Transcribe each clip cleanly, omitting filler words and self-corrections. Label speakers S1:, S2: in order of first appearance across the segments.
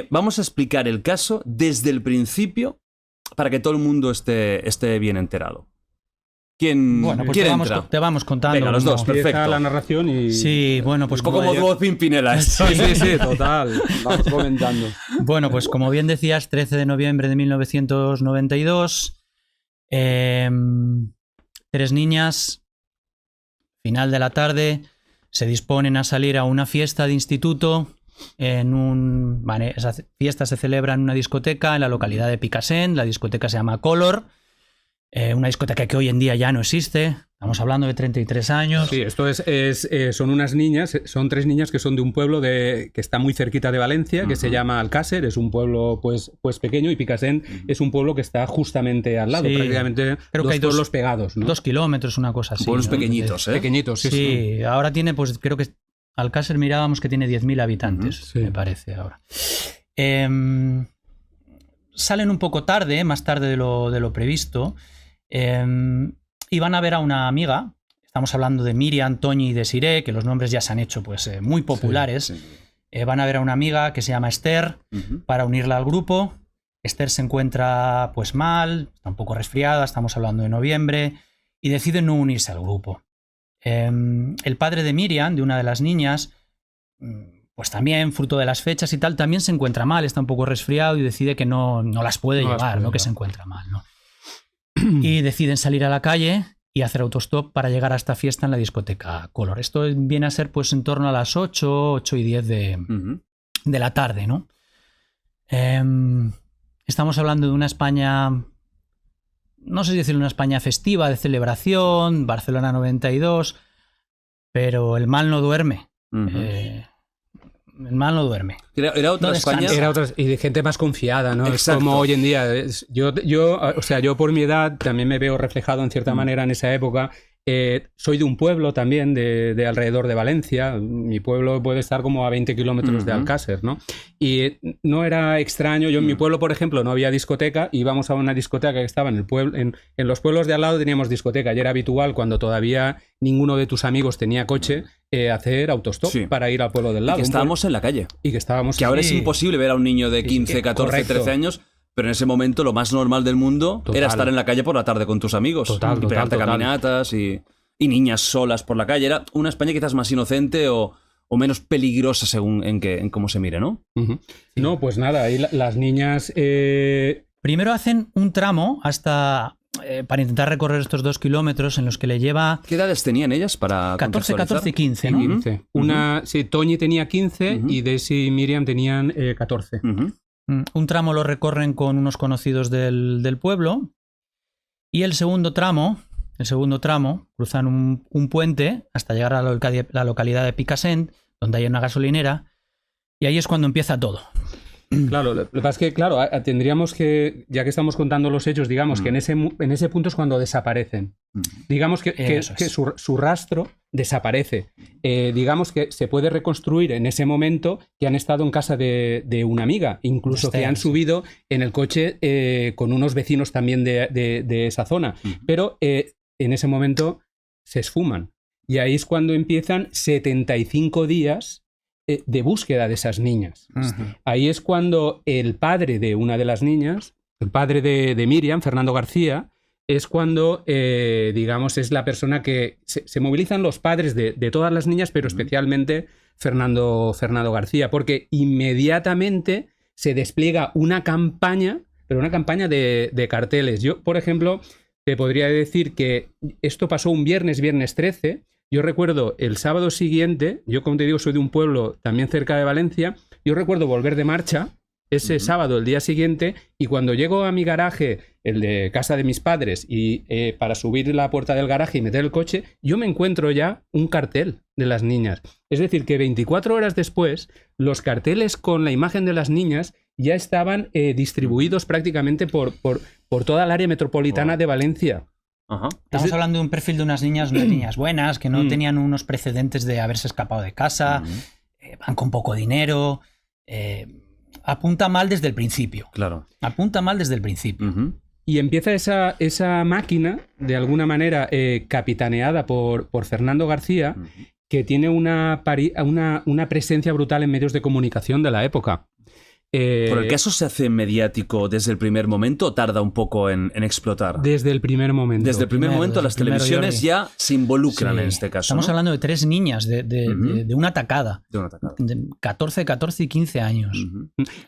S1: Vamos a explicar el caso desde el principio para que todo el mundo esté bien enterado. ¿Quién entra?
S2: Te vamos contando.
S1: Venga, los dos, perfecto.
S3: La narración y...
S2: Sí, bueno, pues
S1: un poco como Pimpinela.
S3: Sí, total. Vamos comentando.
S2: Bueno, pues como bien decías, 13 de noviembre de 1992, 3 niñas, final de la tarde, se disponen a salir a una fiesta de instituto. Esa fiesta se celebra en una discoteca en la localidad de Picassent. La discoteca se llama Color. Una discoteca que hoy en día ya no existe. Estamos hablando de 33 años.
S3: Sí, esto son unas niñas, son 3 niñas que son de un pueblo que está muy cerquita de Valencia, que se llama Alcácer. Es un pueblo pues pequeño, y Picassent es un pueblo que está justamente al lado, prácticamente. Creo que hay pueblos pegados, ¿no?
S2: 2 kilómetros, una cosa así.
S1: Pueblos, ¿no?
S2: Pequeñitos,
S1: ¿eh?
S3: Pequeñitos, sí.
S2: Sí, ahora tiene, pues creo que Alcácer mirábamos que tiene 10.000 habitantes, me parece ahora. Salen un poco tarde, más tarde de lo previsto. Y van a ver a una amiga. Estamos hablando de Miriam, Toñi y Desiree, que los nombres ya se han hecho pues muy populares. Van a ver a una amiga que se llama Esther para unirla al grupo. Esther se encuentra pues mal, está un poco resfriada, estamos hablando de noviembre, y deciden no unirse al grupo. El padre de Miriam, de una de las niñas, pues también, fruto de las fechas y tal, también se encuentra mal, está un poco resfriado y decide que no las puede llevar, que se encuentra mal, ¿no? Y deciden salir a la calle y hacer autostop para llegar a esta fiesta en la discoteca Color. Esto viene a ser pues en torno a las 8 y 10 de la tarde, ¿no? Estamos hablando de una España, no sé si decir una España festiva, de celebración, Barcelona 92, pero el mal no duerme. El mal no duerme.
S1: Era otra España.
S3: Era otra, y de gente más confiada, ¿no? Exacto. Es como hoy en día. Yo por mi edad también me veo reflejado en cierta manera en esa época. Soy de un pueblo también de alrededor de Valencia. Mi pueblo puede estar como a 20 kilómetros de Alcácer, ¿no? Y no era extraño. Yo en mi pueblo, por ejemplo, no había discoteca. Íbamos a una discoteca que estaba en el pueblo. En los pueblos de al lado teníamos discoteca. Y era habitual, cuando todavía ninguno de tus amigos tenía coche, hacer autostop para ir al pueblo del lado.
S1: Y que estábamos en la calle.
S3: Que
S1: ahora es imposible ver a un niño de 15, 14, 13 años. Pero en ese momento lo más normal del mundo era estar en la calle por la tarde con tus amigos. Y pegarte caminatas y niñas solas por la calle. Era una España quizás más inocente o menos peligrosa según en cómo se mire, ¿no?
S3: No, pues nada, ahí las niñas...
S2: Primero hacen un tramo hasta... para intentar recorrer estos 2 kilómetros en los que le lleva...
S1: ¿Qué edades tenían ellas para
S2: 14, 15, ¿no?
S3: 15. Sí, Toñi tenía 15 y Desi y Miriam tenían 14.
S2: Un tramo lo recorren con unos conocidos del pueblo, y el segundo tramo cruzan un puente hasta llegar a la localidad de Picassent, donde hay una gasolinera, y ahí es cuando empieza todo.
S3: Claro, lo que pasa es que, claro, tendríamos que, ya que estamos contando los hechos, digamos que en ese punto es cuando desaparecen. Digamos que su rastro desaparece. Digamos que se puede reconstruir en ese momento que han estado en casa de una amiga, incluso que han subido en el coche con unos vecinos también de esa zona. Pero en ese momento se esfuman. Y ahí es cuando empiezan 75 días de búsqueda de esas niñas. Ahí es cuando el padre de una de las niñas, el padre de Miriam, Fernando García, es cuando, digamos, es la persona que se movilizan los padres de todas las niñas, pero especialmente Fernando García, porque inmediatamente se despliega una campaña, pero una campaña de carteles. Yo, por ejemplo, te podría decir que esto pasó un viernes 13. Yo recuerdo el sábado siguiente, yo como te digo soy de un pueblo también cerca de Valencia, yo recuerdo volver de marcha ese sábado, el día siguiente, y cuando llego a mi garaje, el de casa de mis padres, y para subir la puerta del garaje y meter el coche, yo me encuentro ya un cartel de las niñas. Es decir, que 24 horas después, los carteles con la imagen de las niñas ya estaban distribuidos prácticamente por toda el área metropolitana de Valencia.
S2: Estamos hablando de un perfil de unas niñas buenas, que no tenían unos precedentes de haberse escapado de casa, van con poco dinero. Apunta mal desde el principio.
S1: Claro.
S2: Apunta mal desde el principio.
S3: Y empieza esa máquina, de alguna manera capitaneada por Fernando García, que tiene una presencia brutal en medios de comunicación de la época.
S1: ¿Por el caso se hace mediático desde el primer momento o tarda un poco en explotar?
S3: Desde el primer momento.
S1: Desde el primer momento las televisiones ya se involucran en este caso.
S2: Estamos hablando de 3 niñas de una tacada.
S1: De una tacada.
S2: De 14 y 15 años.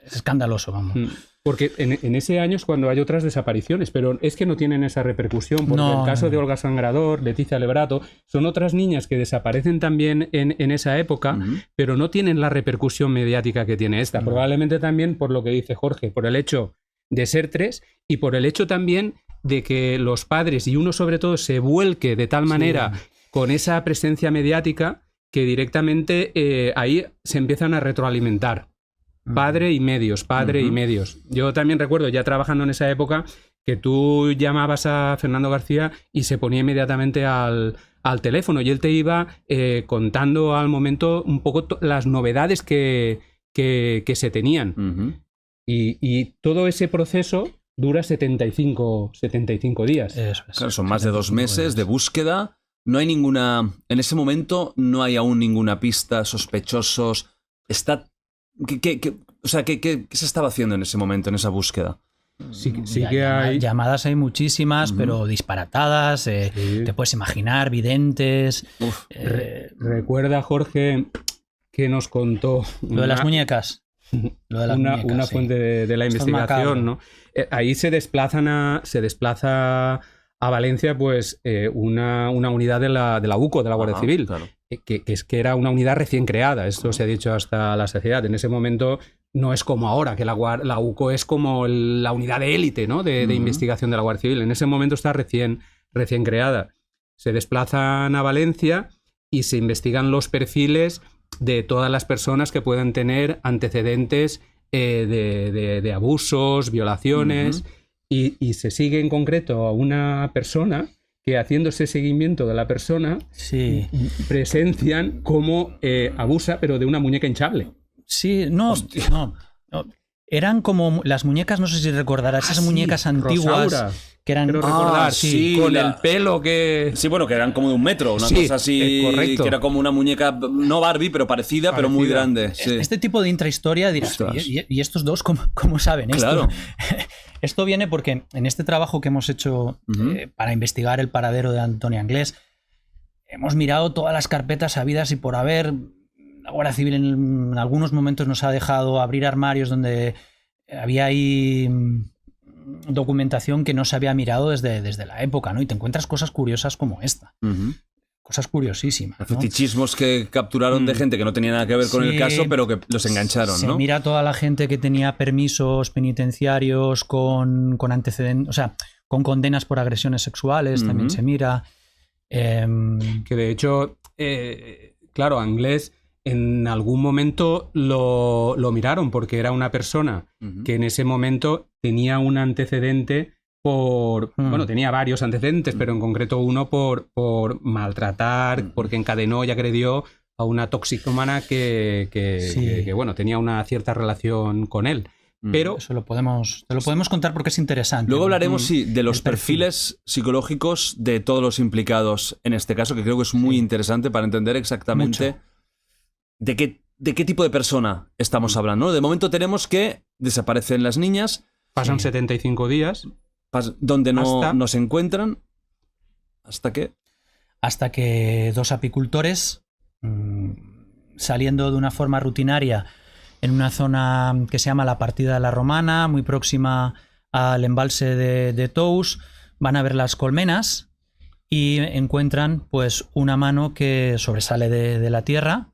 S2: Es escandaloso, vamos.
S3: Porque en ese año es cuando hay otras desapariciones, pero es que no tienen esa repercusión, porque el caso de Olga Sangrador, Leticia Lebrato, son otras niñas que desaparecen también en esa época, pero no tienen la repercusión mediática que tiene esta. Probablemente también por lo que dice Jorge, por el hecho de ser 3 y por el hecho también de que los padres y uno sobre todo se vuelque de tal manera con esa presencia mediática que directamente ahí se empiezan a retroalimentar. Padre y medios. Yo también recuerdo, ya trabajando en esa época, que tú llamabas a Fernando García y se ponía inmediatamente al teléfono y él te iba contando al momento un poco las novedades que se tenían. Y todo ese proceso dura 75 días.
S2: Eso es.
S1: Claro, son más de 2 meses de búsqueda. No hay ninguna... En ese momento no hay aún ninguna pista, sospechosos. Está... ¿Qué se estaba haciendo en ese momento, en esa búsqueda?
S3: Sí que hay...
S2: Llamadas hay muchísimas, pero disparatadas, te puedes imaginar, videntes...
S3: Recuerda, Jorge, que nos contó...
S2: Lo de las muñecas.
S3: Una fuente de la investigación, ¿no? Ahí se desplaza a Valencia pues una unidad de la UCO, de la Guardia Civil.
S1: Claro.
S3: Que era una unidad recién creada, esto se ha dicho hasta la saciedad. En ese momento no es como ahora, que la UCO es como la unidad de élite, ¿no? de investigación de la Guardia Civil. En ese momento está recién creada. Se desplazan a Valencia y se investigan los perfiles de todas las personas que puedan tener antecedentes de abusos, violaciones, y se sigue en concreto a una persona que, haciendo ese seguimiento de la persona, presencian cómo abusa, pero de una muñeca hinchable.
S2: Sí, no. Eran como las muñecas, no sé si recordarás, esas muñecas antiguas.
S3: Rosaura,
S2: que eran...
S3: quiero recordar, con el pelo que...
S1: Sí, bueno, que eran como de 1 metro, una cosa así,
S3: correcto.
S1: Que era como una muñeca, no Barbie, pero parecida. Pero muy grande. Sí.
S2: Este tipo de intrahistoria dirás, ¿y estos dos cómo saben esto?
S1: Claro.
S2: Esto viene porque en este trabajo que hemos hecho para investigar el paradero de Antonia Anglés, hemos mirado todas las carpetas habidas y por haber. La Guardia Civil en algunos momentos nos ha dejado abrir armarios donde había ahí documentación que no se había mirado desde la época, ¿no? Y te encuentras cosas curiosas como esta. Cosas curiosísimas, ¿no?
S1: Fetichismos que capturaron de gente que no tenía nada que ver con el caso, pero que los engancharon, ¿no?
S2: Se mira toda la gente que tenía permisos penitenciarios con antecedentes, o sea, con condenas por agresiones sexuales, también se mira.
S3: Que de hecho, claro, Anglés en algún momento lo miraron porque era una persona que en ese momento tenía un antecedente bueno, tenía varios antecedentes, pero en concreto uno por maltratar, porque encadenó y agredió a una toxicómana que bueno, tenía una cierta relación con él. Pero
S2: eso te lo podemos contar porque es interesante.
S1: Luego hablaremos de los perfiles psicológicos de todos los implicados en este caso, que creo que es muy interesante para entender exactamente de qué tipo de persona estamos hablando, ¿no? De momento tenemos que desaparecen las niñas.
S3: Pasan 75 días.
S1: Donde no se encuentran. ¿Hasta qué?
S2: Hasta que 2 apicultores, saliendo de una forma rutinaria en una zona que se llama la Partida de la Romana, muy próxima al embalse de Tous, van a ver las colmenas y encuentran pues una mano que sobresale de la tierra.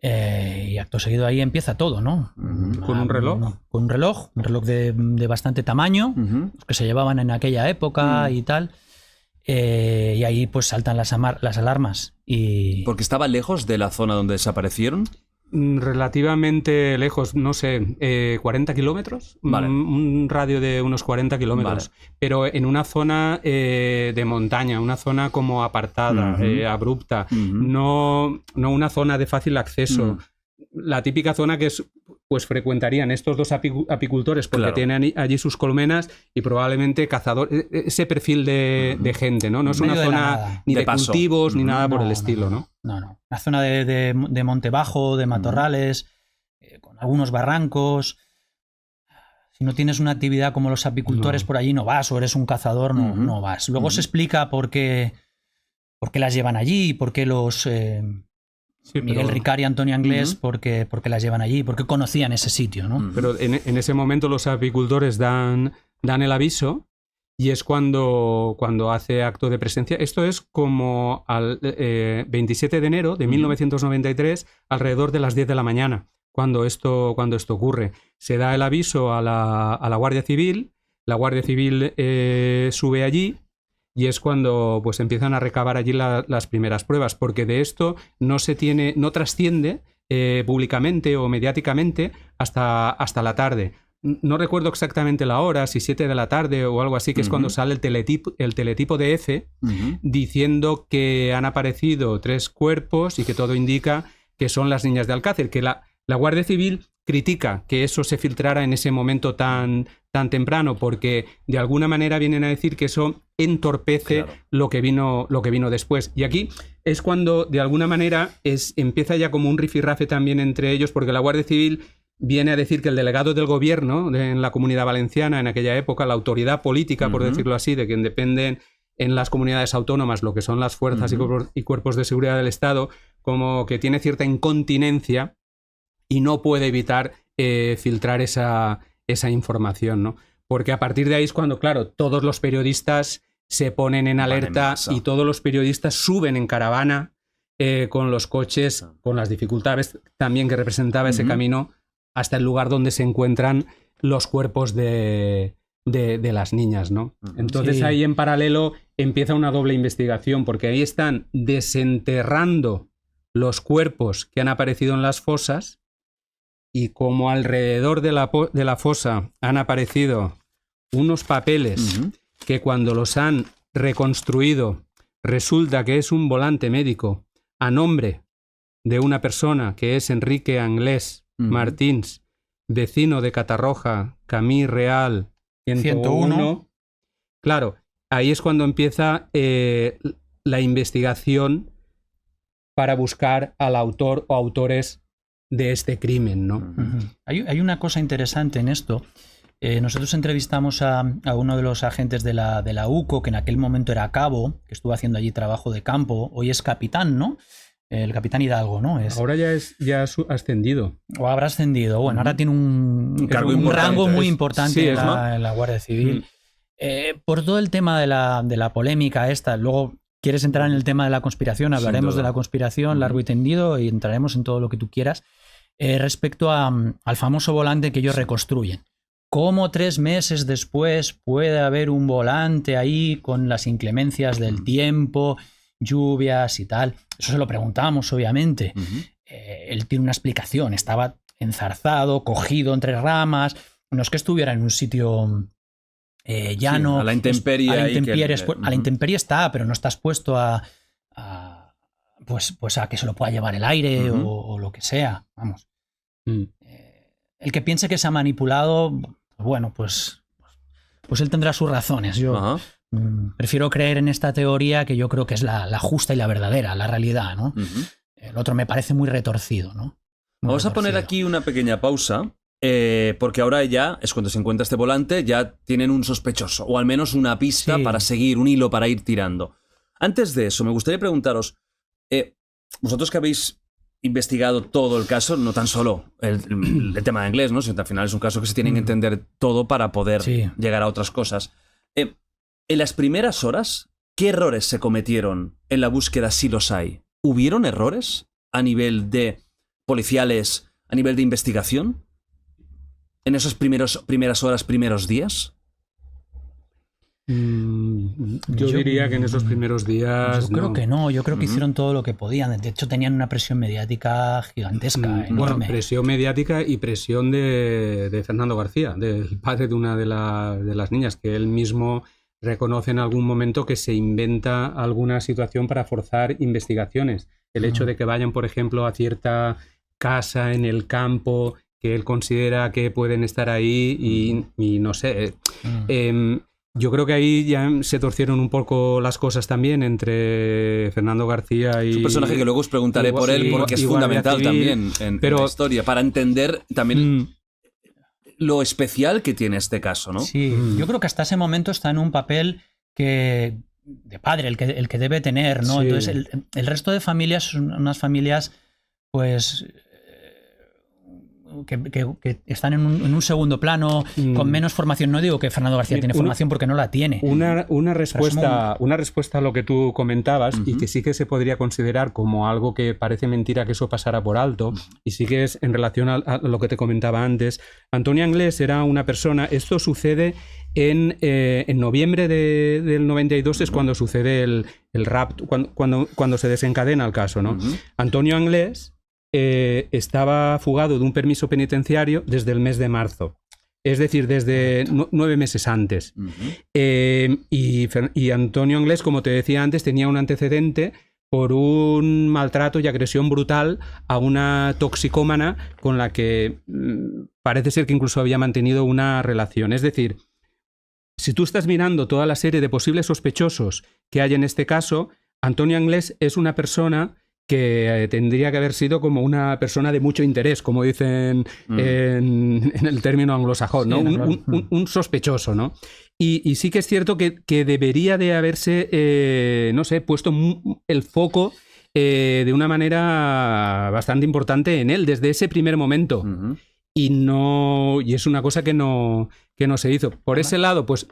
S2: Y acto seguido ahí empieza todo, ¿no?
S3: Con un reloj.
S2: Con un reloj de bastante tamaño, que se llevaban en aquella época y tal. Y ahí pues saltan las alarmas.
S1: ¿Porque estaba lejos de la zona donde desaparecieron?
S3: Relativamente lejos, no sé, 40 kilómetros,
S1: vale.
S3: Un radio de unos 40 kilómetros, vale. Pero en una zona de montaña, una zona como apartada, abrupta, no una zona de fácil acceso. La típica zona que es pues frecuentarían estos dos apicultores porque tienen allí sus colmenas y probablemente cazadores, ese perfil de gente, ¿no? No es una zona ni de cultivos ni nada por el estilo, ¿no?
S2: No. Una zona de monte bajo, de matorrales, con algunos barrancos. Si no tienes una actividad como los apicultores, por allí no vas, o eres un cazador, no vas. Luego se explica por qué las llevan allí, por qué los Miguel Ricard y Antonio Anglés, por qué las llevan allí, por qué conocían ese sitio, ¿no?
S3: Pero en ese momento los apicultores dan el aviso y es cuando hace acto de presencia. Esto es como al 27 de enero de 1993, alrededor de las 10 de la mañana. Cuando esto ocurre. Se da el aviso a la Guardia Civil, la Guardia Civil sube allí y es cuando pues empiezan a recabar allí las primeras pruebas, porque de esto no trasciende públicamente o mediáticamente hasta la tarde. No recuerdo exactamente la hora, si 7 de la tarde o algo así, que es cuando sale el teletipo de EFE diciendo que han aparecido 3 cuerpos y que todo indica que son las niñas de Alcácer, que la Guardia Civil critica que eso se filtrara en ese momento tan temprano, porque de alguna manera vienen a decir que eso entorpece lo que vino después. Y aquí es cuando de alguna manera empieza ya como un rifirrafe también entre ellos, porque la Guardia Civil viene a decir que el delegado del gobierno en la Comunidad Valenciana en aquella época, la autoridad política, por decirlo así, de quien dependen en las comunidades autónomas lo que son las fuerzas y cuerpos de seguridad del Estado, como que tiene cierta incontinencia y no puede evitar filtrar esa información, ¿no? Porque a partir de ahí es cuando, claro, todos los periodistas se ponen en alerta y todos los periodistas suben en caravana con los coches, con las dificultades también que representaba ese camino hasta el lugar donde se encuentran los cuerpos de las niñas, ¿no? Entonces ahí en paralelo empieza una doble investigación, porque ahí están desenterrando los cuerpos que han aparecido en las fosas. Y como alrededor de la fosa han aparecido unos papeles que cuando los han reconstruido resulta que es un volante médico a nombre de una persona que es Enrique Anglés Martins, vecino de Catarroja, Camí Real 101. Claro, ahí es cuando empieza la investigación para buscar al autor o autores de este crimen, ¿no?
S2: Hay una cosa interesante en esto. Nosotros entrevistamos a uno de los agentes de la UCO, que en aquel momento era cabo, que estuvo haciendo allí trabajo de campo. Hoy es capitán, ¿no? El capitán Hidalgo, ¿no?
S3: Ahora ya ha ascendido.
S2: O habrá ascendido. Bueno, ahora tiene un rango muy importante en la Guardia Civil. Por todo el tema de la polémica esta, luego quieres entrar en el tema de la conspiración, hablaremos de la conspiración largo y tendido y entraremos en todo lo que tú quieras. Respecto al famoso volante que ellos reconstruyen. ¿Cómo 3 meses después puede haber un volante ahí con las inclemencias del tiempo, lluvias y tal? Eso se lo preguntamos, obviamente. Él tiene una explicación. Estaba enzarzado, cogido entre ramas. No es que estuviera en un sitio llano.
S1: A la intemperie.
S2: A la intemperie está, pero no estás puesto a que se lo pueda llevar el aire o lo que sea. Vamos. El que piense que se ha manipulado, bueno, pues él tendrá sus razones. Yo prefiero creer en esta teoría, que yo creo que es la justa y la verdadera, la realidad, ¿no? El otro me parece muy retorcido, ¿no?
S1: Vamos a poner aquí una pequeña pausa, porque ahora ya es cuando se encuentra este volante, ya tienen un sospechoso, o al menos una pista para seguir, un hilo para ir tirando. Antes de eso, me gustaría preguntaros, vosotros que habéis investigado todo el caso, no tan solo el tema de inglés, ¿no? Sino que al final es un caso que se tiene que entender todo para poder llegar a otras cosas. En las primeras horas, ¿qué errores se cometieron en la búsqueda, si los hay? ¿Hubieron errores a nivel de policiales, a nivel de investigación? ¿En esas primeras horas, primeros días?
S3: Yo diría que en esos primeros días...
S2: Yo creo que no, yo creo que hicieron todo lo que podían. De hecho, tenían una presión mediática gigantesca, enorme.
S3: Bueno, presión mediática y presión de Fernando García, del padre de una de las niñas, que él mismo reconoce en algún momento que se inventa alguna situación para forzar investigaciones. El hecho de que vayan, por ejemplo, a cierta casa en el campo él considera que pueden estar ahí y no sé. Yo creo que ahí ya se torcieron un poco las cosas también entre Fernando García y...
S1: Es un personaje que luego os preguntaré por él porque es fundamental también en la historia, para entender también lo especial que tiene este caso, ¿no?
S2: Sí, yo creo que hasta ese momento está en un papel de padre, el que debe tener, ¿no? Sí. Entonces el resto de familias son unas familias pues que están en un segundo plano, con menos formación. No digo que Fernando García tiene formación porque no la tiene.
S3: Una respuesta a lo que tú comentabas, y que sí que se podría considerar como algo que parece mentira que eso pasara por alto, y sí que es en relación a lo que te comentaba antes. Antonio Anglés era una persona... Esto sucede en noviembre del 92, es cuando sucede el rapto, cuando se desencadena el caso, ¿no? Antonio Anglés estaba fugado de un permiso penitenciario desde el mes de marzo, es decir, desde 9 meses antes. Y Antonio Anglés, como te decía antes, tenía un antecedente por un maltrato y agresión brutal a una toxicómana con la que parece ser que incluso había mantenido una relación. Es decir, si tú estás mirando toda la serie de posibles sospechosos que hay en este caso, Antonio Anglés es una persona que tendría que haber sido como una persona de mucho interés, como dicen en el término anglosajón, ¿no? Un sospechoso, ¿no? Y sí que es cierto que debería de haberse, no sé, puesto el foco de una manera bastante importante en él desde ese primer momento. Y es una cosa que no se hizo. Por ese lado, pues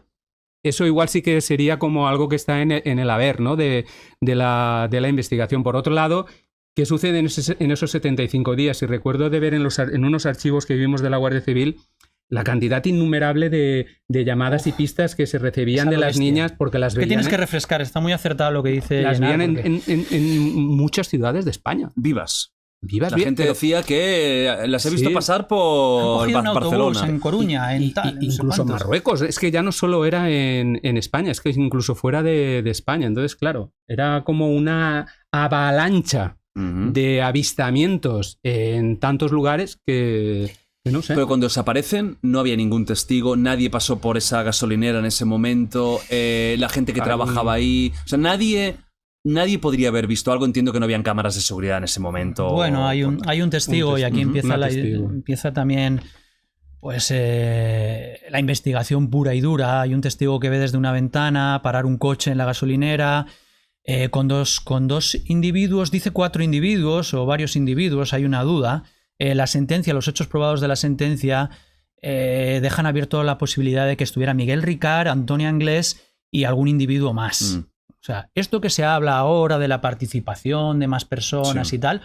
S3: eso igual sí que sería como algo que está en el haber, ¿no? de la investigación. Por otro lado, ¿qué sucede en esos 75 días? Y recuerdo de ver en unos archivos que vimos de la Guardia Civil la cantidad innumerable de llamadas y pistas que se recibían de las niñas porque las veían...
S2: ¿Qué tienes que refrescar? Está muy acertado lo que dice.
S3: Las veían en muchas ciudades de España.
S1: Vivas. La gente decía que las he visto pasar por Barcelona,
S2: en Coruña,
S3: incluso en Marruecos. Es que ya no solo era en España, es que incluso fuera de España. Entonces, claro, era como una avalancha de avistamientos en tantos lugares que no sé.
S1: Pero cuando desaparecen no había ningún testigo, nadie pasó por esa gasolinera en ese momento, la gente que trabajaba ahí, o sea, Nadie podría haber visto algo. Entiendo que no habían cámaras de seguridad en ese momento.
S2: Bueno, hay un testigo y aquí empieza también pues la investigación pura y dura. Hay un testigo que ve desde una ventana parar un coche en la gasolinera con dos individuos, dice 4 individuos o varios individuos, hay una duda. La sentencia, los hechos probados de la sentencia dejan abierto la posibilidad de que estuviera Miguel Ricard, Antonio Anglés y algún individuo más. O sea, esto que se habla ahora de la participación de más personas y tal,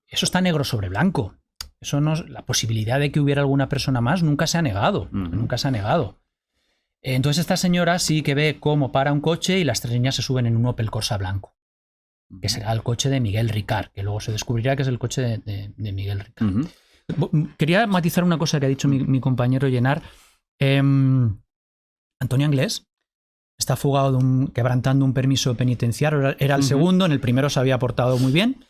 S2: eso está negro sobre blanco. Eso la posibilidad de que hubiera alguna persona más nunca se ha negado. Nunca se ha negado. Entonces esta señora sí que ve cómo para un coche y las 3 niñas se suben en un Opel Corsa blanco, que será el coche de Miguel Ricard, que luego se descubrirá que es el coche de Miguel Ricard. Quería matizar una cosa que ha dicho mi compañero Llenar. Antonio Anglés está fugado quebrantando un permiso penitenciario. Era el segundo, en el primero se había portado muy bien.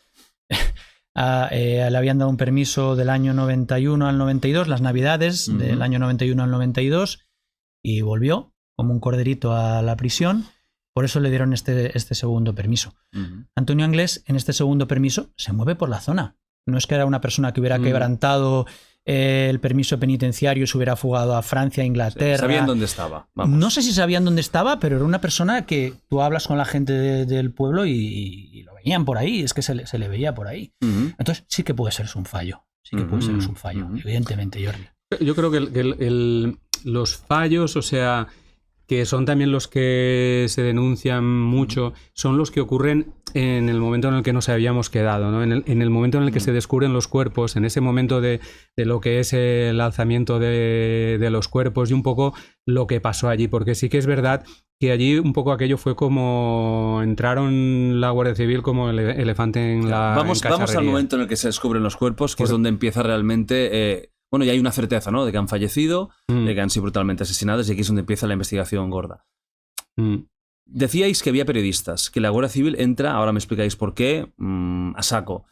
S2: Le habían dado un permiso del año 91 al 92, las navidades del año 91 al 92, y volvió como un corderito a la prisión. Por eso le dieron este segundo permiso. Antonio Anglés, en este segundo permiso, se mueve por la zona. No es que era una persona que hubiera quebrantado el permiso penitenciario y se hubiera fugado a Francia, Inglaterra.
S1: Sabían dónde estaba.
S2: Vamos. No sé si sabían dónde estaba, pero era una persona que tú hablas con la gente del pueblo y lo veían por ahí. Es que se le veía por ahí. Entonces sí que puede ser un fallo. Sí que puede ser un fallo, evidentemente, Jordi.
S3: Yo creo que los fallos, o sea, que son también los que se denuncian mucho, son los que ocurren en el momento en el que nos habíamos quedado, ¿no? En el momento en el que se descubren los cuerpos, en ese momento de lo que es el alzamiento de los cuerpos y un poco lo que pasó allí, porque sí que es verdad que allí un poco aquello fue como entraron la Guardia Civil como el elefante en la
S1: Vamos al momento en el que se descubren los cuerpos, que es donde empieza realmente... Bueno, y hay una certeza, ¿no? De que han fallecido, de que han sido brutalmente asesinados, y aquí es donde empieza la investigación gorda. Decíais que había periodistas, que la Guardia Civil entra, ahora me explicáis por qué, a saco.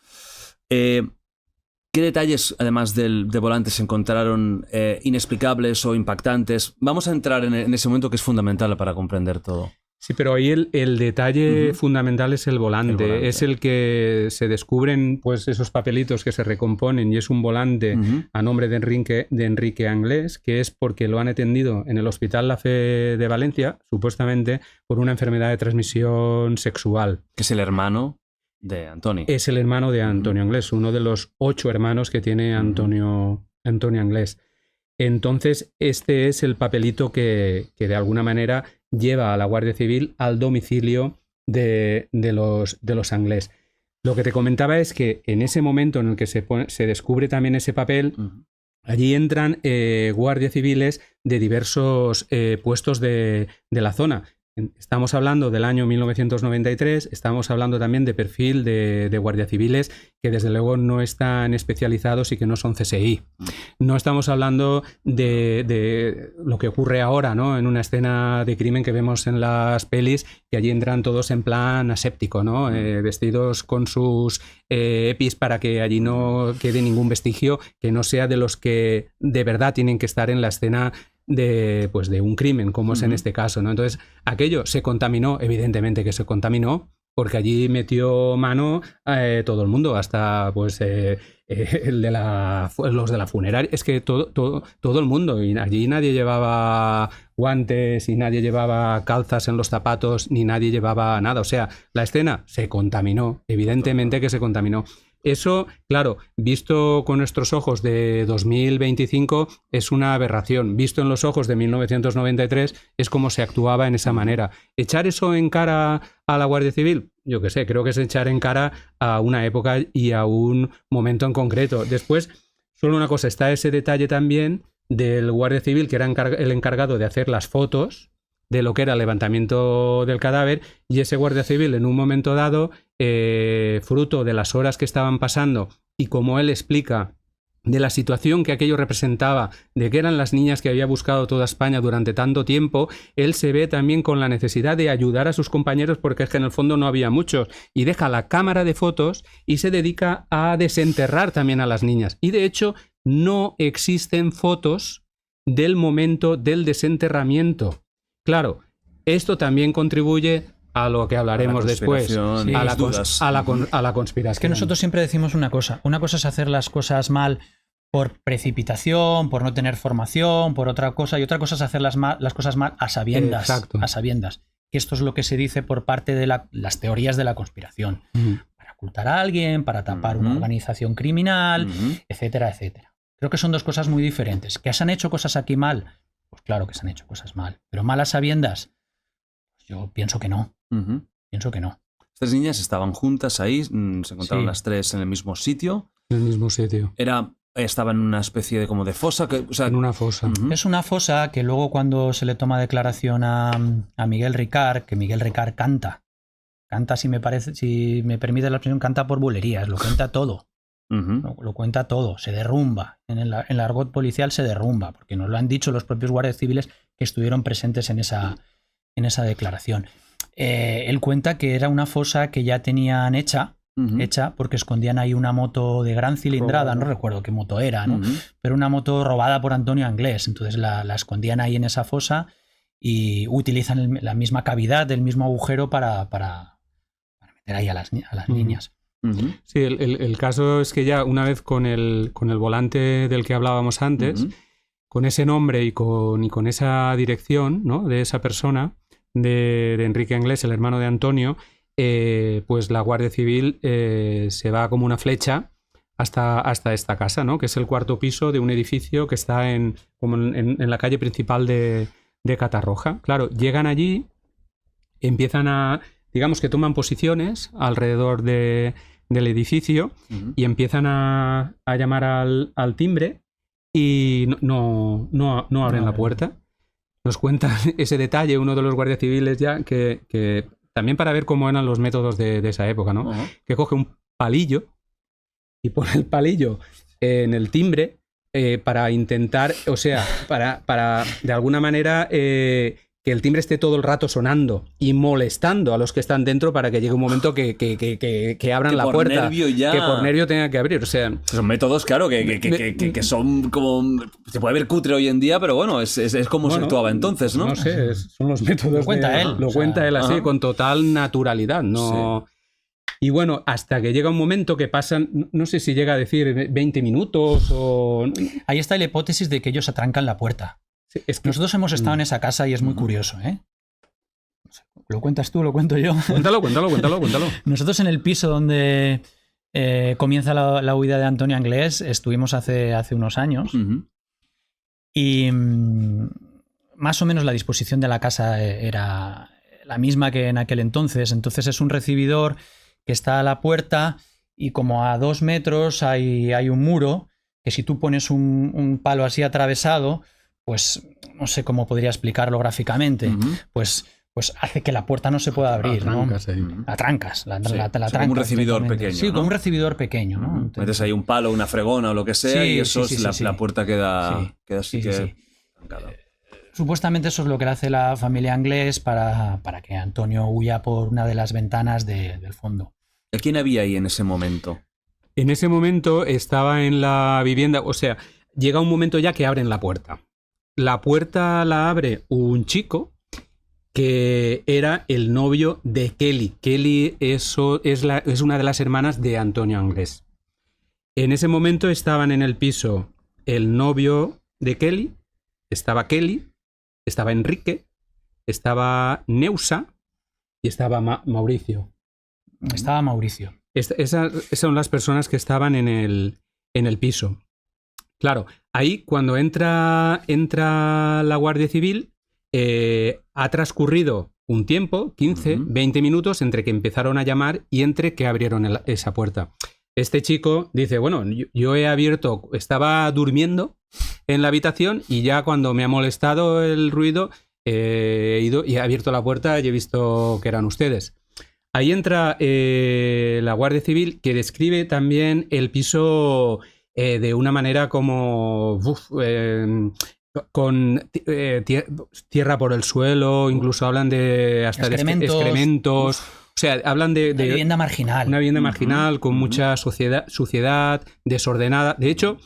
S1: ¿Qué detalles, además del volante, se encontraron inexplicables o impactantes? Vamos a entrar en ese momento que es fundamental para comprender todo.
S3: Sí, pero ahí el detalle fundamental es el volante. Es el que se descubren pues esos papelitos que se recomponen y es un volante a nombre de Enrique Anglés, que es porque lo han atendido en el Hospital La Fe de Valencia, supuestamente por una enfermedad de transmisión sexual.
S1: Que es el hermano de Antoni.
S3: Es el hermano de Antonio Anglés, uno de los 8 hermanos que tiene Antonio Anglés. Entonces, este es el papelito que de alguna manera lleva a la Guardia Civil al domicilio de los Anglés. Lo que te comentaba es que en ese momento en el que se descubre también ese papel, allí entran guardias civiles de diversos puestos de la zona. Estamos hablando del año 1993, estamos hablando también de perfil de guardias civiles que desde luego no están especializados y que no son CSI. No estamos hablando de lo que ocurre ahora, ¿no? En una escena de crimen que vemos en las pelis, que allí entran todos en plan aséptico, ¿no? Vestidos con sus EPIs para que allí no quede ningún vestigio que no sea de los que de verdad tienen que estar en la escena de un crimen, como es en este caso, ¿no? Entonces, aquello se contaminó, evidentemente que se contaminó, porque allí metió mano todo el mundo, hasta pues los de la funeraria, es que todo el mundo, y allí nadie llevaba guantes y nadie llevaba calzas en los zapatos, ni nadie llevaba nada, o sea, la escena se contaminó, evidentemente que se contaminó. Eso, claro, visto con nuestros ojos de 2025 es una aberración. Visto en los ojos de 1993 es como se actuaba en esa manera. ¿Echar eso en cara a la Guardia Civil? Yo qué sé, creo que es echar en cara a una época y a un momento en concreto. Después, solo una cosa, está ese detalle también del Guardia Civil que era el encargado de hacer las fotos de lo que era el levantamiento del cadáver, y ese guardia civil en un momento dado, fruto de las horas que estaban pasando y como él explica de la situación que aquello representaba, de que eran las niñas que había buscado toda España durante tanto tiempo, él se ve también con la necesidad de ayudar a sus compañeros porque es que en el fondo no había muchos, y deja la cámara de fotos y se dedica a desenterrar también a las niñas. Y de hecho no existen fotos del momento del desenterramiento. Claro, esto también contribuye a lo que hablaremos después, a la conspiración.
S2: Es que nosotros siempre decimos una cosa es hacer las cosas mal por precipitación, por no tener formación, por otra cosa, y otra cosa es hacer las cosas mal a sabiendas.
S3: Exacto.
S2: A sabiendas. Y esto es lo que se dice por parte de las teorías de la conspiración. Para ocultar a alguien, para tapar una organización criminal, etcétera, etcétera. Creo que son dos cosas muy diferentes. ¿Que se han hecho cosas aquí mal? Pues claro que se han hecho cosas mal. ¿Pero mal a sabiendas? Pues yo pienso que no. Pienso que no.
S1: Estas niñas estaban juntas ahí, se encontraron las tres en el mismo sitio.
S3: En el mismo sitio.
S1: Estaba en una especie de como de fosa.
S3: En una fosa.
S2: Es una fosa que luego cuando se le toma declaración a Miguel Ricard, que Miguel Ricard canta, si me permite la expresión, canta por bulerías, lo cuenta todo. Lo cuenta todo, se derrumba. En el argot policial se derrumba, porque nos lo han dicho los propios guardias civiles que estuvieron presentes en esa declaración. Él cuenta que era una fosa que ya tenían hecha porque escondían ahí una moto de gran cilindrada, no recuerdo qué moto era, ¿no? Pero una moto robada por Antonio Anglés. Entonces la escondían ahí en esa fosa y utilizan la misma cavidad, el mismo agujero para meter ahí a las niñas.
S3: Sí, el caso es que ya una vez con el volante del que hablábamos antes, con ese nombre y con esa dirección, ¿no?, de esa persona, de Enrique Anglés, el hermano de Antonio, pues la Guardia Civil se va como una flecha hasta esta casa, ¿no?, que es el 4º piso de un edificio que está en la calle principal de Catarroja. Claro, llegan allí, empiezan digamos que toman posiciones alrededor del edificio y empiezan a llamar al timbre y no abren la puerta. Nos cuenta ese detalle uno de los guardias civiles ya, que también para ver cómo eran los métodos de esa época, ¿no? Que coge un palillo y pone el palillo en el timbre para intentar, o sea, para de alguna manera que el timbre esté todo el rato sonando y molestando a los que están dentro para que llegue un momento que abran la puerta.
S1: Nervio ya...
S3: Que por nervio tenga que abrir. O sea,
S1: son métodos, claro, que son como... Se puede ver cutre hoy en día, pero bueno, es como se actuaba entonces, ¿no?
S3: No sé, son los métodos.
S2: Lo cuenta él.
S3: Lo cuenta él así, con total naturalidad. No... Sí. Y bueno, hasta que llega un momento que pasan, no sé si llega a decir 20 minutos o...
S2: Ahí está la hipótesis de que ellos atrancan la puerta. Sí, es que... Nosotros hemos estado en esa casa y es muy curioso, ¿eh? ¿Lo cuentas tú? ¿Lo cuento yo?
S3: Cuéntalo.
S2: Nosotros en el piso donde comienza la huida de Antonio Anglés estuvimos hace unos años y más o menos la disposición de la casa era la misma que en aquel entonces. Entonces es un recibidor que está a la puerta y como a 2 metros hay un muro que si tú pones un palo así atravesado, pues no sé cómo podría explicarlo gráficamente, pues hace que la puerta no se pueda abrir,
S3: trancas,
S2: ¿no? La trancas, la trancas.
S1: Como un recibidor pequeño.
S2: Sí, como un recibidor pequeño, ¿no? Entonces,
S1: metes ahí un palo, una fregona o lo que sea y eso la puerta queda así trancada.
S2: Supuestamente eso es lo que hace la familia Anglés para que Antonio huya por una de las ventanas del fondo.
S1: ¿Quién había ahí en ese momento?
S3: En ese momento estaba en la vivienda, o sea, llega un momento ya que abren la puerta. La puerta la abre un chico que era el novio de Kelly. Kelly es una de las hermanas de Antonio Anglés. En ese momento estaban en el piso el novio de Kelly, estaba Enrique, estaba Neusa y estaba Mauricio.
S2: Estaba Mauricio.
S3: Esas son las personas que estaban en el piso. Claro, ahí cuando entra la Guardia Civil, ha transcurrido un tiempo, 15, 20 minutos, entre que empezaron a llamar y entre que abrieron esa puerta. Este chico dice, bueno, yo he abierto, estaba durmiendo en la habitación y ya cuando me ha molestado el ruido, he ido y he abierto la puerta y he visto que eran ustedes. Ahí entra la Guardia Civil, que describe también el piso de una manera como... con tierra por el suelo, incluso hablan de hasta excrementos. O sea, hablan de
S2: una vivienda marginal.
S3: Una vivienda marginal con mucha suciedad, desordenada. De hecho,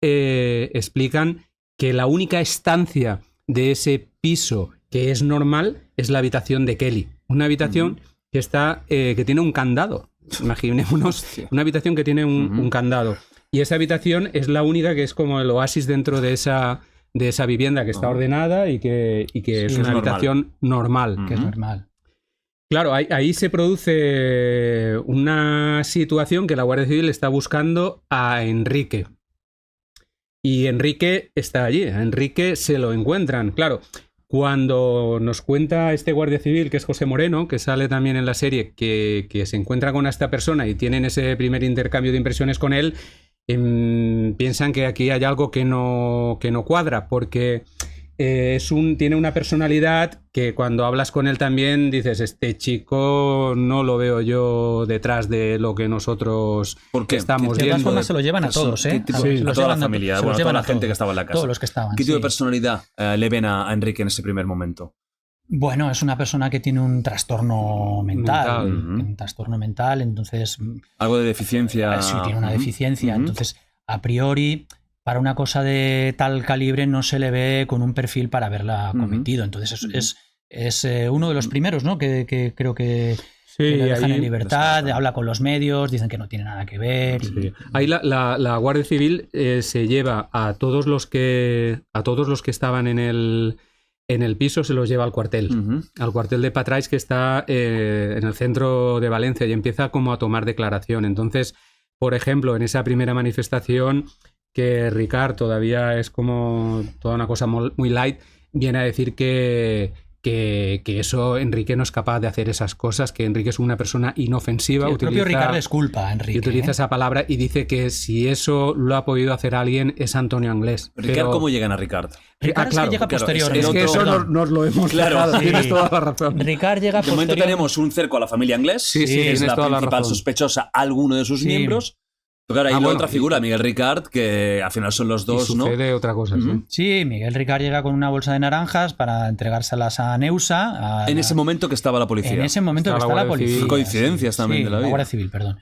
S3: explican que la única estancia de ese piso que es normal es la habitación de Kelly. Una habitación que tiene un candado. Imaginémonos una habitación que tiene un candado. Y esa habitación es la única que es como el oasis dentro de esa vivienda que está ordenada y que es una habitación normal.
S2: Que es normal.
S3: Claro, ahí se produce una situación que la Guardia Civil está buscando a Enrique. Y Enrique está allí. A Enrique se lo encuentran. Claro, cuando nos cuenta este Guardia Civil, que es José Moreno, que sale también en la serie, que se encuentra con esta persona y tienen ese primer intercambio de impresiones con él, piensan que aquí hay algo que no cuadra, porque tiene una personalidad que cuando hablas con él también dices, este chico no lo veo yo detrás de lo que nosotros estamos viendo.
S2: De todas formas se lo llevan a todos, ¿eh?
S1: A toda la familia, a toda la gente que estaba en la casa.
S2: Todos los que estaban.
S1: ¿Qué tipo de personalidad le ven a Enrique en ese primer momento?
S2: Bueno, es una persona que tiene un trastorno mental. Un trastorno mental, entonces...
S1: Algo de deficiencia.
S2: Sí, tiene una deficiencia. Entonces, a priori, para una cosa de tal calibre no se le ve con un perfil para haberla cometido. Entonces, es uno de los primeros, ¿no? Que creo que...
S3: Sí,
S2: que lo dejan en libertad, habla con los medios, dicen que no tiene nada que ver.
S3: Sí. Ahí la Guardia Civil se lleva a todos los que estaban en el piso, se los lleva al cuartel de Patrais, que está en el centro de Valencia, y empieza como a tomar declaración. Entonces, por ejemplo, en esa primera manifestación, que Ricard todavía es como toda una cosa muy light, viene a decir que eso Enrique no es capaz de hacer esas cosas, que Enrique es una persona inofensiva.
S2: Sí, el propio Ricard les culpa a Enrique.
S3: Y utiliza esa palabra y dice que si eso lo ha podido hacer alguien es Antonio Anglés.
S1: Ricard, ¿cómo llegan a Ricard?
S2: Ricard es que llega posterior.
S3: Es que eso nos lo hemos dejado,
S2: sí.
S3: Tienes toda la razón.
S2: Ricard llega posterior.
S1: De momento tenemos un cerco a la familia Anglés,
S3: sí,
S1: que es la principal sospechosa, alguno de sus miembros. Claro, hay otra figura, Miguel Ricard, que al final son los dos, ¿no?
S3: Sucede otra cosa, sí.
S2: Sí, Miguel Ricard llega con una bolsa de naranjas para entregárselas a Neusa.
S1: En ese momento que estaba la policía.
S2: En ese momento que está la policía.
S1: Coincidencias también de la vida.
S2: La Guardia Civil, perdón.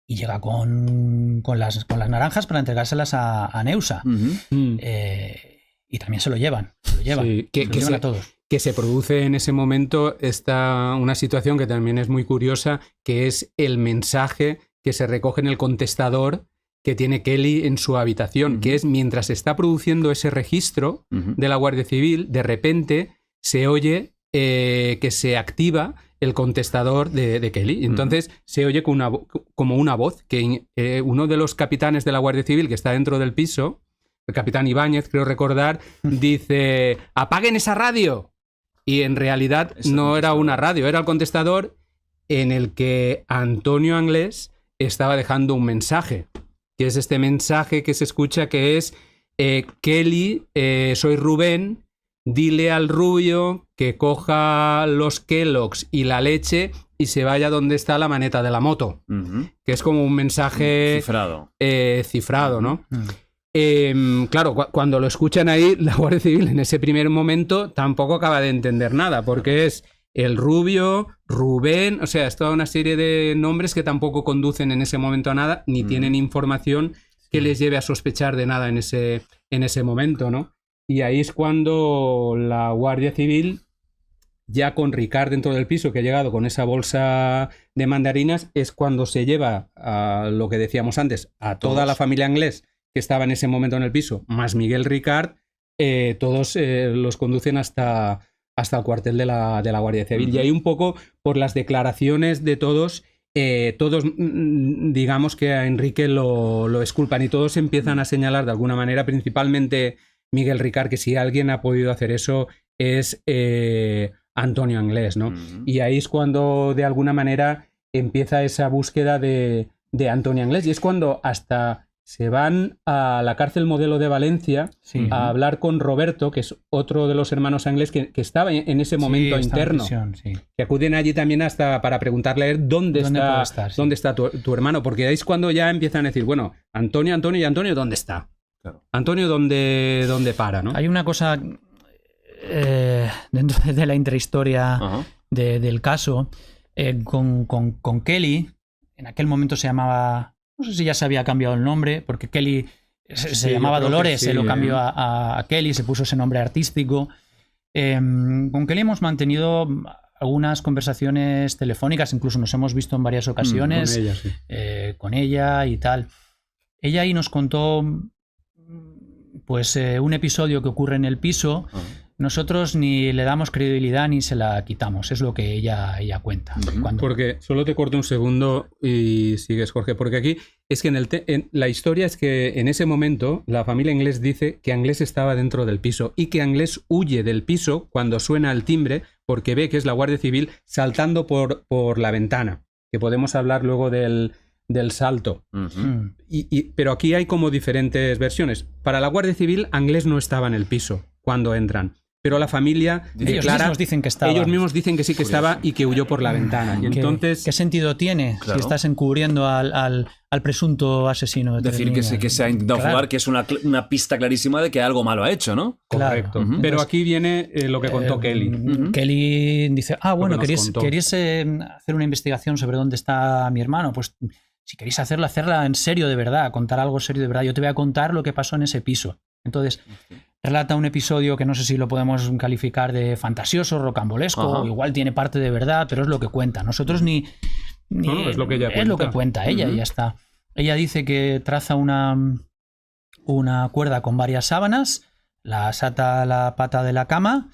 S2: Y llega con las naranjas para entregárselas a Neusa. Y también se lo llevan.
S3: Sí, que
S2: llevan a todos.
S3: Que se produce en ese momento una situación que también es muy curiosa, que es el mensaje que se recoge en el contestador que tiene Kelly en su habitación, que es mientras está produciendo ese registro de la Guardia Civil, de repente se oye que se activa el contestador de Kelly. Entonces se oye como una voz, que uno de los capitanes de la Guardia Civil que está dentro del piso, el capitán Ibáñez, creo recordar, dice: ¡apaguen esa radio! Y en realidad no era una radio, era el contestador en el que Antonio Anglés estaba dejando un mensaje, que es este mensaje que se escucha, que es: Kelly, soy Rubén, dile al rubio que coja los Kellogg's y la leche y se vaya donde está la maneta de la moto. Que es como un mensaje cifrado, ¿no? Claro, cuando lo escuchan ahí, la Guardia Civil en ese primer momento tampoco acaba de entender nada, porque es el rubio, Rubén, o sea, es toda una serie de nombres que tampoco conducen en ese momento a nada, ni tienen información que les lleve a sospechar de nada en ese momento, ¿no? Y ahí es cuando la Guardia Civil, ya con Ricard dentro del piso, que ha llegado con esa bolsa de mandarinas, es cuando se lleva a lo que decíamos antes, a toda la familia Anglés que estaba en ese momento en el piso, más Miguel Ricard, todos los conducen hasta el cuartel de la Guardia Civil. Y ahí un poco, por las declaraciones de todos, digamos que a Enrique lo exculpan y todos empiezan a señalar de alguna manera, principalmente Miguel Ricard, que si alguien ha podido hacer eso es Antonio Anglés, ¿no? Y ahí es cuando de alguna manera empieza esa búsqueda de Antonio Anglés, y es cuando hasta se van a la cárcel Modelo de Valencia a hablar con Roberto, que es otro de los hermanos Anglés que estaba en ese momento interno, que acuden allí también hasta para preguntarle a él dónde está tu hermano, porque ahí es cuando ya empiezan a decir, bueno, Antonio, ¿dónde está? Claro. Antonio, ¿dónde para? ¿no?
S2: Hay una cosa dentro de la intrahistoria del caso con Kelly. En aquel momento se llamaba, no sé si ya se había cambiado el nombre, porque Kelly se llamaba Dolores, se lo cambió a Kelly, se puso ese nombre artístico. Con Kelly hemos mantenido algunas conversaciones telefónicas, incluso nos hemos visto en varias ocasiones con ella y tal. Ella ahí nos contó pues un episodio que ocurre en el piso. Nosotros ni le damos credibilidad ni se la quitamos, es lo que ella cuenta.
S3: Porque solo te corto un segundo y sigues, Jorge, porque aquí es que en la historia es que en ese momento la familia Anglés dice que Anglés estaba dentro del piso y que Anglés huye del piso cuando suena el timbre porque ve que es la Guardia Civil saltando por la ventana, que podemos hablar luego del salto. Pero aquí hay como diferentes versiones. Para la Guardia Civil, Anglés no estaba en el piso cuando entran. Pero la familia declara, ellos mismos dicen que sí que estaba y que huyó por la ventana. Y entonces,
S2: ¿qué sentido tiene si estás encubriendo al presunto asesino?
S1: Decir que se ha intentado jugar, que es una pista clarísima de que algo malo ha hecho, ¿no?
S3: Correcto. Pero aquí viene lo que contó Kelly.
S2: Kelly dice, bueno, ¿queréis hacer una investigación sobre dónde está mi hermano? Pues si queréis hacerla en serio de verdad, contar algo serio de verdad, yo te voy a contar lo que pasó en ese piso. Entonces, relata un episodio que no sé si lo podemos calificar de fantasioso, rocambolesco, o igual tiene parte de verdad, pero es lo que cuenta. Nosotros ni
S3: es lo que ella cuenta.
S2: Es lo que cuenta ella y ya está. Ella dice que traza una cuerda con varias sábanas, las ata a la pata de la cama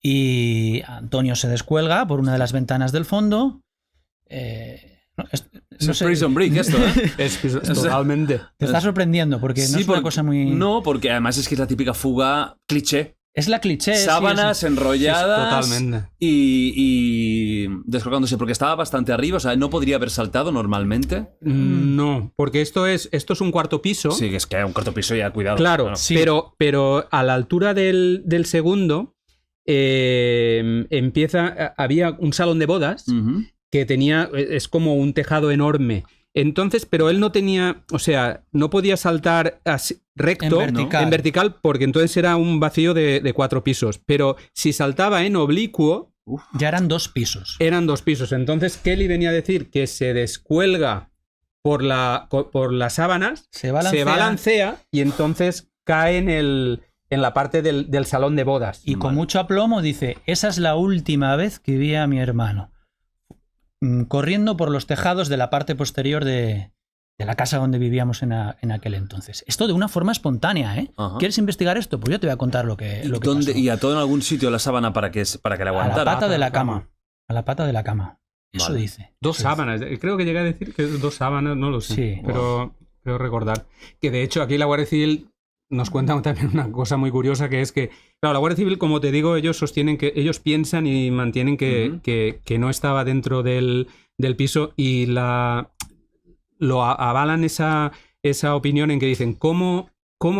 S2: y Antonio se descuelga por una de las ventanas del fondo.
S1: No sé. Prison Break esto, ¿eh?
S3: Es totalmente.
S2: Te está sorprendiendo porque no es una cosa muy...
S1: No, porque además es que es la típica fuga cliché.
S2: Es la cliché.
S1: Sábanas enrolladas
S3: totalmente.
S1: Y descolgándose, porque estaba bastante arriba, o sea, ¿no podría haber saltado normalmente?
S3: No, porque esto es un cuarto piso.
S1: Sí, que es que un cuarto piso ya, cuidado.
S3: Claro, bueno, sí. pero a la altura del segundo había un salón de bodas que es como un tejado enorme Entonces, pero él no tenía, o sea, no podía saltar así, recto en vertical porque entonces era un vacío de 4 pisos. Pero si saltaba en oblicuo...
S2: ya eran 2 pisos.
S3: Eran 2 pisos. Entonces Kelly venía a decir que se descuelga por las sábanas, se balancea y entonces cae en la parte del salón de bodas.
S2: Y con mucho aplomo dice, esa es la última vez que vi a mi hermano. Corriendo por los tejados de la parte posterior de la casa donde vivíamos en aquel entonces. Esto de una forma espontánea, ¿eh?
S1: Ajá.
S2: ¿Quieres investigar esto? Pues yo te voy a contar lo que pasó.
S1: ¿Y ató en algún sitio la sábana para que la aguantara?
S2: A la pata de la cama. A la pata de la cama. Eso
S1: Vale.
S2: dice.
S3: 2 sábanas. Creo que llegué a decir que 2 sábanas, no lo sé.
S2: Sí.
S3: Pero creo recordar. Que de hecho aquí la Guardia Civil nos cuenta también una cosa muy curiosa, que es que, claro, la Guardia Civil, como te digo, ellos sostienen que ellos piensan y mantienen que no estaba dentro del piso y lo avalan esa opinión en que dicen cómo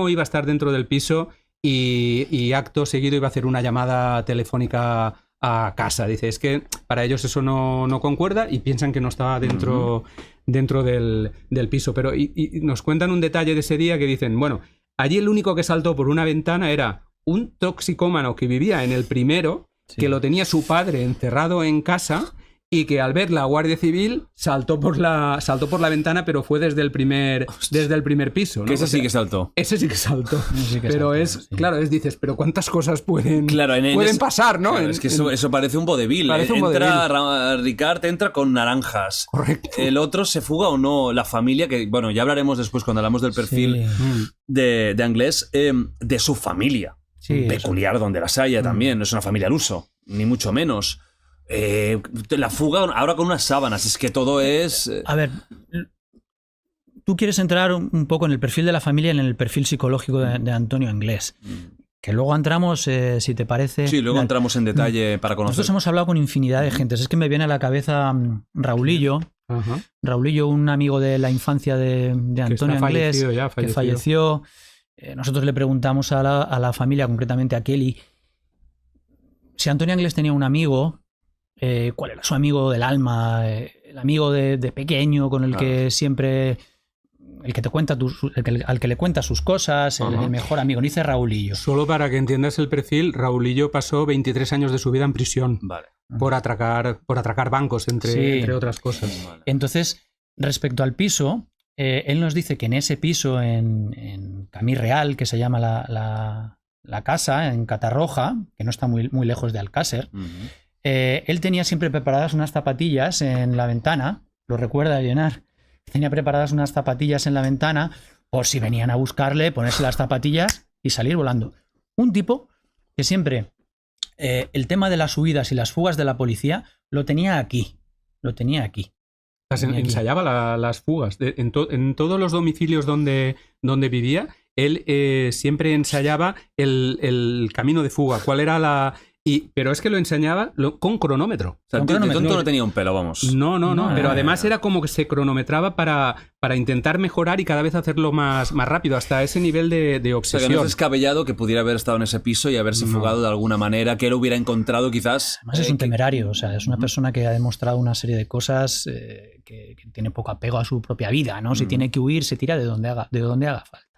S3: iba a estar dentro del piso y acto seguido iba a hacer una llamada telefónica a casa. Dice, es que para ellos eso no concuerda y piensan que no estaba dentro del piso. Pero y nos cuentan un detalle de ese día que dicen, bueno, allí el único que saltó por una ventana era un toxicómano que vivía en el primero, que lo tenía su padre encerrado en casa y que al ver la Guardia Civil saltó por la ventana, pero fue desde el primer piso, ¿no?
S1: Que ese sí que saltó.
S3: Ese sí que saltó. Pero claro, dices, pero cuántas cosas pueden pasar, ¿no?
S1: Claro, es que eso parece un vodevil. Ricard entra con naranjas.
S3: Correcto.
S1: El otro se fuga o no. La familia, que bueno, ya hablaremos después cuando hablamos del perfil de Anglès, de su familia.
S2: Sí,
S1: peculiar donde las haya también. No es una familia al uso, ni mucho menos. La fuga ahora con unas sábanas, es que todo es...
S2: A ver, tú quieres entrar un poco en el perfil de la familia, en el perfil psicológico de Antonio Anglès, que luego entramos, si te parece...
S1: Sí, luego entramos en detalle para conocer.
S2: Nosotros hemos hablado con infinidad de gentes, es que me viene a la cabeza Raulillo, Raulillo, un amigo de la infancia de Antonio Anglès, que falleció. Nosotros le preguntamos a la familia, concretamente a Kelly, si Antonio Anglès tenía un amigo... cuál era su amigo del alma, el amigo de pequeño con el que siempre, el que te cuenta al que le cuentas sus cosas, el mejor amigo. Dice Raulillo.
S3: Solo para que entiendas el perfil, Raulillo pasó 23 años de su vida en prisión por atracar bancos, entre otras cosas.
S2: Vale. Entonces, respecto al piso, él nos dice que en ese piso en Camí Real, que se llama la casa, en Catarroja, que no está muy, muy lejos de Alcácer, él tenía siempre preparadas unas zapatillas en la ventana, lo recuerda Llenar, tenía preparadas unas zapatillas en la ventana por si venían a buscarle, ponerse las zapatillas y salir volando. Un tipo que siempre el tema de las huidas y las fugas de la policía lo tenía aquí.
S3: Ensayaba las fugas. En todos los domicilios donde vivía, él siempre ensayaba el camino de fuga. ¿Cuál era pero es que lo enseñaba con cronómetro.
S1: O sea, de tonto no tenía un pelo, vamos.
S3: No. Pero además era como que se cronometraba para intentar mejorar y cada vez hacerlo más rápido, hasta ese nivel de obsesión.
S1: O sea, que no es descabellado que pudiera haber estado en ese piso y haberse fugado de alguna manera, que él hubiera encontrado quizás...
S2: Además es un temerario, o sea, es una persona que ha demostrado una serie de cosas que tiene poco apego a su propia vida, ¿no? Si tiene que huir, se tira de donde haga falta.